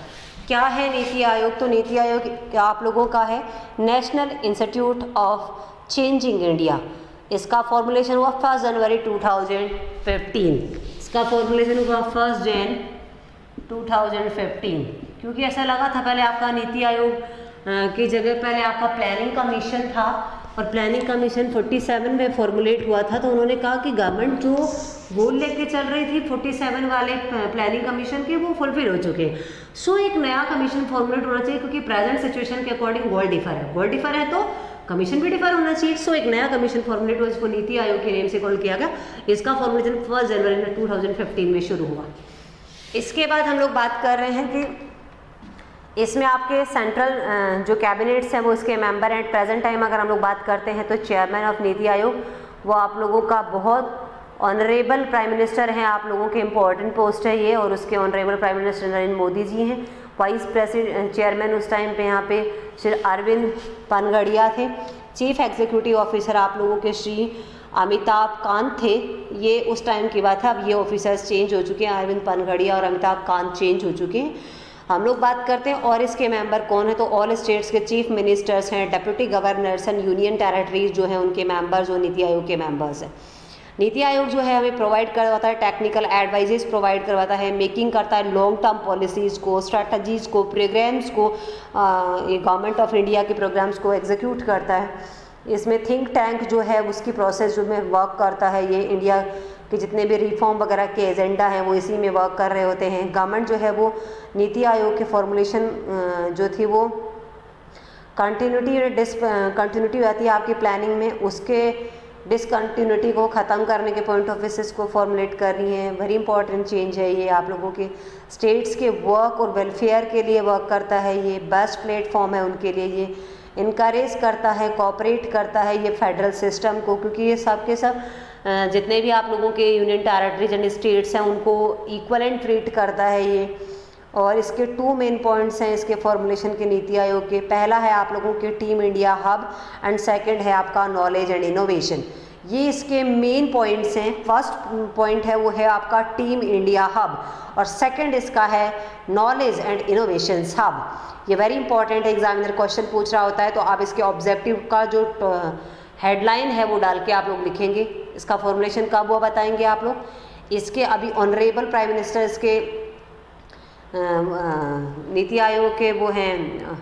क्या है नीति आयोग? तो नीति आयोग आप लोगों का है national institute of changing India. इसका फॉर्मुलेशन हुआ 1 जनवरी 2015। इसका फॉर्मुलेशन हुआ 1 जनवरी 2015, क्योंकि ऐसा लगा था पहले आपका नीति आयोग की जगह पहले आपका प्लानिंग कमीशन था, और प्लानिंग कमीशन 47 में फॉर्मुलेट हुआ था। तो उन्होंने कहा कि गवर्नमेंट जो गोल लेके चल रही थी 47 वाले प्लानिंग कमीशन के वो फुलफिल हो चुके हैं। सो एक नया कमीशन फॉर्मुलेट होना चाहिए, क्योंकि प्रेजेंट सिचुएशन के अकॉर्डिंग गोल डिफर है, गोल डिफर है तो कमीशन भी डिफर होना चाहिए। सो एक नया कमीशन फॉर्मुलेट हुआ, इसको नीति आयोग के नेम से कॉल किया गया। इसका फॉर्मुलेशन 1 जनवरी 2015 में शुरू हुआ। इसके बाद हम लोग बात कर रहे हैं कि इसमें आपके सेंट्रल जो कैबिनेट्स हैं वो इसके मेंबर हैं। प्रेजेंट टाइम अगर हम लोग बात करते हैं तो चेयरमैन ऑफ नीति आयोग वो आप लोगों का बहुत ऑनरेबल प्राइम मिनिस्टर हैं, आप लोगों के इम्पोर्टेंट पोस्ट है ये, और उसके honourable prime minister Narendra Modi ji हैं। वाइस प्रेसिडेंट चेयरमैन उस टाइम पे यहाँ पे श्री अरविंद पनगड़िया थे। चीफ एग्जीक्यूटिव ऑफिसर आप लोगों के श्री अमिताभ कांत थे। ये उस टाइम की बात है, अब ये ऑफिसर्स चेंज हो चुके हैं, अरविंद पनगड़िया और अमिताभ कांत चेंज हो चुके हैं। हम लोग बात करते हैं और इसके मेंबर कौन है, तो ऑल स्टेट्स के चीफ मिनिस्टर्स हैं, deputy governors and union territories जो हैं उनके मेंबर्स जो नीति आयोग के मेंबर्स हैं। नीति आयोग जो है हमें प्रोवाइड करवाता है टेक्निकल एडवाइजेस प्रोवाइड करवाता है, मेकिंग करता है लॉन्ग टर्म पॉलिसीज़ को, स्ट्रैटेजीज़ को, प्रोग्राम्स को, ये गवर्नमेंट ऑफ इंडिया के प्रोग्राम्स को एग्जीक्यूट करता है। इसमें थिंक टैंक जो है उसकी प्रोसेस जो में वर्क करता है, ये इंडिया कि जितने भी रिफॉर्म वगैरह के एजेंडा हैं वो इसी में वर्क कर रहे होते हैं। गवर्नमेंट जो है वो नीति आयोग के फॉर्मुलेशन जो थी वो कंटिन्यूटी आती है आपकी प्लानिंग में, उसके डिसकंटिन्यूटी को ख़त्म करने के पॉइंट ऑफ व्यू को फॉर्मुलेट कर रही हैं। वेरी इंपॉर्टेंट चेंज है ये, आप लोगों के स्टेट्स के वर्क और वेलफेयर के लिए वर्क करता है, ये बेस्ट प्लेटफॉर्म है उनके लिए, ये इनकरेज करता है, कोऑपरेट करता है ये फेडरल सिस्टम को, क्योंकि ये सब के सब जितने भी आप लोगों के यूनियन टेरिटरीज एंड स्टेट्स हैं उनको इक्वलेंट ट्रीट करता है ये। और इसके 2 मेन पॉइंट्स हैं इसके फॉर्मुलेशन के नीति आयोग के। पहला है आप लोगों के team India hub and second है आपका नॉलेज एंड इनोवेशन। ये इसके मेन पॉइंट्स हैं। फर्स्ट पॉइंट है वो है आपका टीम इंडिया हब और सेकंड इसका है नॉलेज एंड इनोवेशन हब। ये वेरी इंपॉर्टेंट है, एग्जामिनर क्वेश्चन पूछ रहा होता है तो आप इसके ऑब्जेक्टिव का जो हेडलाइन है वो डाल के आप लोग लिखेंगे। इसका फॉर्मुलेशन कब हुआ बताएंगे आप लोग। इसके अभी ऑनरेबल प्राइम मिनिस्टर इसके नीति आयोग के वो हैं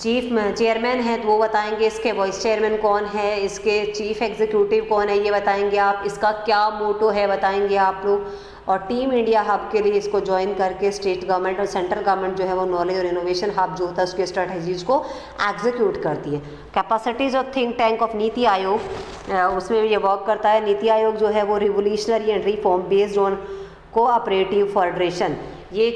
चेयरमैन है तो वो बताएंगे, इसके वाइस चेयरमैन कौन है, इसके चीफ एग्जीक्यूटिव कौन है ये बताएंगे आप, इसका क्या मोटो है बताएंगे आप लोग। और टीम इंडिया हब के लिए इसको ज्वाइन करके स्टेट गवर्नमेंट और सेंट्रल गवर्नमेंट जो है वो नॉलेज और इनोवेशन हब जो होता है उसके स्ट्रेटजीज को एग्जीक्यूट करती है। Capacities of think tank of NITI Aayog, उसमें ये वर्क करता है। नीति आयोग जो है वो revolutionary and reform based on cooperative federation, ये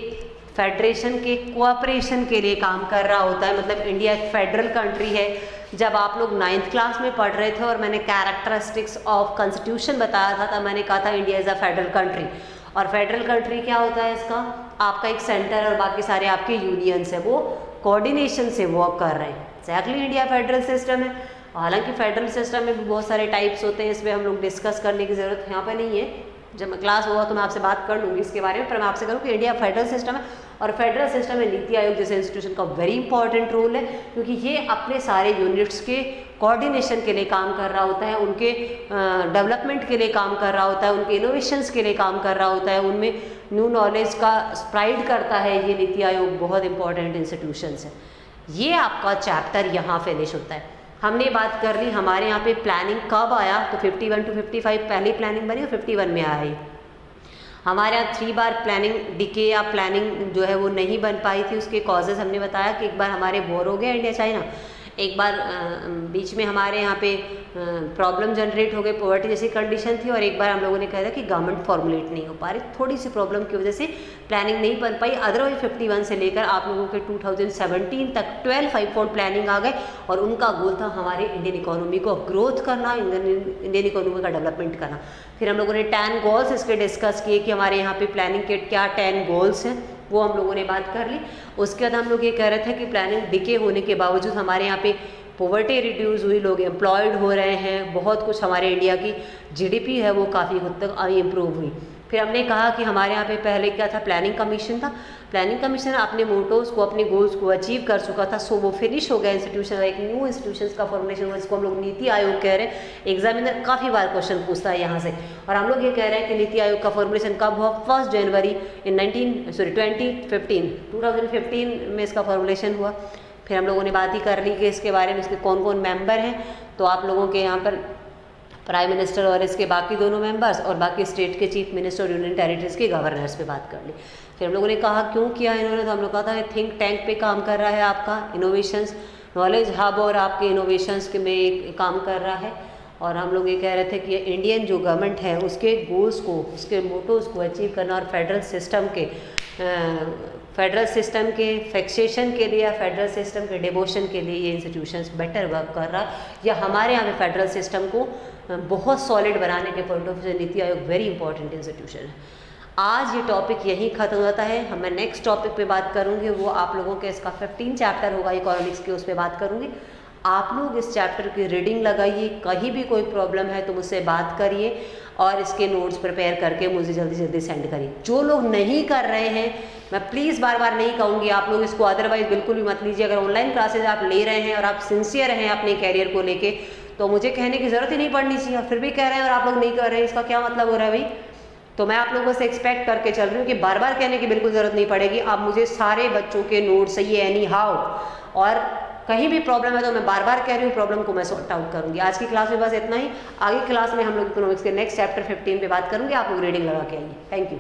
फेडरेशन के कोऑपरेशन के लिए काम कर रहा होता है। मतलब इंडिया एक फेडरल कंट्री है। जब आप लोग 9th क्लास में पढ़ रहे थे और मैंने कैरेक्टरिस्टिक्स ऑफ कॉन्स्टिट्यूशन बताया था तब मैंने कहा था India is a federal country. और फेडरल कंट्री क्या होता है इसका, आपका एक सेंटर और बाकी सारे आपके यूनियंस है वो कोऑर्डिनेशन से वर्क कर रहे हैं। एक्जैक्टली इंडिया फेडरल सिस्टम है। हालांकि फेडरल सिस्टम में भी बहुत सारे टाइप्स होते हैं, इसमें हम लोग डिस्कस करने की ज़रूरत यहाँ पर नहीं है। जब मैं क्लास होगा तो मैं आपसे बात कर लूँगी इसके बारे में, पर मैं आपसे करूँ कि इंडिया फेडरल सिस्टम है और फेडरल सिस्टम में नीति आयोग जैसे इंस्टीट्यूशन का वेरी इंपॉर्टेंट रोल है, क्योंकि ये अपने सारे यूनिट्स के कोऑर्डिनेशन के लिए काम कर रहा होता है, उनके डेवलपमेंट के लिए काम कर रहा होता है, उनके इनोवेशंस के लिए काम कर रहा होता है, उनमें न्यू नॉलेज का स्प्राइड करता है। ये नीति आयोग बहुत इंपॉर्टेंट इंस्टीट्यूशंस है। ये आपका चैप्टर यहाँ फिनिश होता है। हमने बात कर ली हमारे यहाँ पे प्लानिंग कब आया, तो 51 to 55 पहली प्लानिंग बनी और 51 में आई। हमारे यहाँ 3 बार प्लानिंग डिके या प्लानिंग जो है वो नहीं बन पाई थी। उसके कॉजेज़ हमने बताया कि एक बार हमारे वॉर हो गया इंडिया चाइना, एक बार बीच में हमारे यहाँ पे प्रॉब्लम जनरेट हो गई, पॉवर्टी जैसी कंडीशन थी, और एक बार हम लोगों ने कहा था कि गवर्नमेंट फॉर्मुलेट नहीं हो पा रही, थोड़ी सी प्रॉब्लम की वजह से प्लानिंग नहीं बन पाई। अदरवाइज 51 से लेकर आप लोगों के 2017 तक 12 5-point प्लानिंग आ गए और उनका गोल था हमारे इंडियन इकोनॉमी को ग्रोथ करना, इंडियन इकोनॉमी का डेवलपमेंट करना। फिर हम लोगों ने 10 गोल्स इसके डिस्कस किए कि हमारे यहाँ पे प्लानिंग के क्या 10 गोल्स हैं, वो हम लोगों ने बात कर ली। उसके बाद हम लोग ये कह रहे थे कि प्लानिंग डिके होने के बावजूद हमारे यहाँ पे पॉवर्टी रिड्यूस हुई, लोग एम्प्लॉयड हो रहे हैं, बहुत कुछ हमारे इंडिया की जीडीपी है वो काफ़ी हद तक इम्प्रूव हुई। फिर हमने कहा कि हमारे यहाँ पे पहले क्या था, प्लानिंग कमीशन था। प्लानिंग कमीशन अपने मोटोज़ को, अपने गोल्स को अचीव कर चुका था, सो वो फिनिश हो गया इंस्टीट्यूशन, एक न्यू इंस्टीट्यूशंस का फॉर्मेशन हुआ, जिसको हम लोग नीति आयोग कह रहे हैं। एग्जामिनर काफ़ी बार क्वेश्चन पूछता है यहाँ से, और हम लोग ये कह रहे हैं कि नीति आयोग का फॉर्मुलेशन कब हुआ, 1 जनवरी 2015 में इसका फॉर्मुलेशन हुआ। फिर हम लोगों ने बात ही कर ली कि इसके बारे में इसके कौन कौन मेंबर हैं, तो आप लोगों के यहाँ पर प्राइम मिनिस्टर और इसके बाकी दोनों मेंबर्स और बाकी स्टेट के चीफ मिनिस्टर और यूनियन टेरिटरीज के गवर्नर्स पे बात कर ली। फिर हम लोगों ने कहा क्यों किया इन्होंने, तो हम लोग कहा था थिंक टैंक पे काम कर रहा है आपका, इनोवेशंस नॉलेज हब और आपके इनोवेशंस के में एक काम कर रहा है। और हम लोग ये कह रहे थे कि इंडियन जो गवर्नमेंट है उसके गोल्स को, उसके मोटोज़ को अचीव करना, और फेडरल सिस्टम के फिक्सेशन के लिए या फेडरल सिस्टम के डिवोशन के लिए ये इंस्टीट्यूशंस बेटर वर्क कर रहा है, या हमारे यहाँ पे फेडरल सिस्टम को बहुत सॉलिड बनाने के पॉइंट ऑफ व्यू से NITI Aayog very important institution है। आज ये टॉपिक यहीं ख़त्म हो जाता है। मैं नेक्स्ट टॉपिक पे बात करूँगी, वो आप लोगों के इसका 15 चैप्टर होगा इकोनॉमिक्स के, उस पर बात करूँगी। आप लोग इस चैप्टर की रीडिंग लगाइए, कहीं भी कोई प्रॉब्लम है तो मुझसे बात करिए और इसके नोट्स प्रिपेयर करके मुझे जल्दी से जल्दी सेंड करिए। जो लोग नहीं कर रहे हैं, मैं प्लीज़ बार बार नहीं कहूँगी आप लोग इसको अदरवाइज बिल्कुल भी मत लीजिए। अगर ऑनलाइन क्लासेज आप ले रहे हैं और आप सिंसियर हैं अपने कैरियर को लेके, तो मुझे कहने की ज़रूरत ही नहीं पड़नी चाहिए, और फिर भी कह रहे हैं और आप लोग नहीं कर रहे हैं, इसका क्या मतलब हो रहा है भाई। तो मैं आप लोगों से एक्सपेक्ट करके चल रही हूँ कि बार बार कहने की बिल्कुल ज़रूरत नहीं पड़ेगी। आप मुझे सारे बच्चों के नोट्स चाहिए एनी हाउ, और कहीं भी प्रॉब्लम है तो मैं बार बार कह रही हूँ प्रॉब्लम को मैं सॉर्ट आउट करूँगी। आज की क्लास में बस इतना ही। आगे क्लास में हम लोग इकोनॉमिक्स के नेक्स्ट चैप्टर 15 पे बात करूँगी। आप लोग रीडिंग लगा के आइए। Thank you.